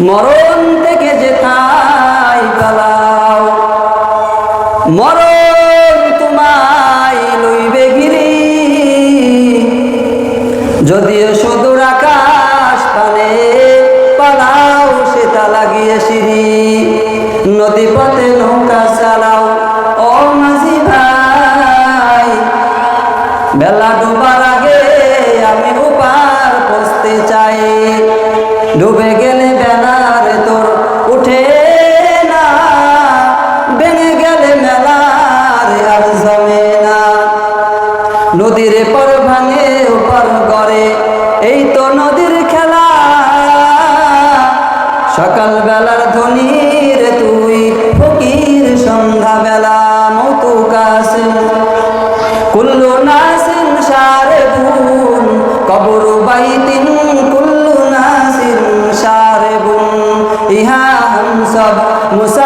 মরণ থেকে যেথায় পালাও, মরণ তোমায় লইবে গিরি। যদিও সুদূর আকাশ পানে পালাও সেটা লাগিয়ে সিঁড়ি। নদী পথে নৌকা চালাও ও মাঝি ভাই, বেলা ডুবার আগে আমি ওপার পৌঁছতে চাই। ডুবে গেলে বেলার তোর উঠে না, ভেঙে গেলে মেলার আর জমে না। নদীর পর ভাঙে ওপর গড়ে, এই তো নদীর খেলা। সকাল বেলার ধনী রে তুই ফকির, সন্ধ্যা বেলা মৌতুক আসিন। কুল্লু নাসিন শারেবুন কবরু বাইতিন, কুল্লু নাসিন শারেবুন। ইহা হাম সব মুসা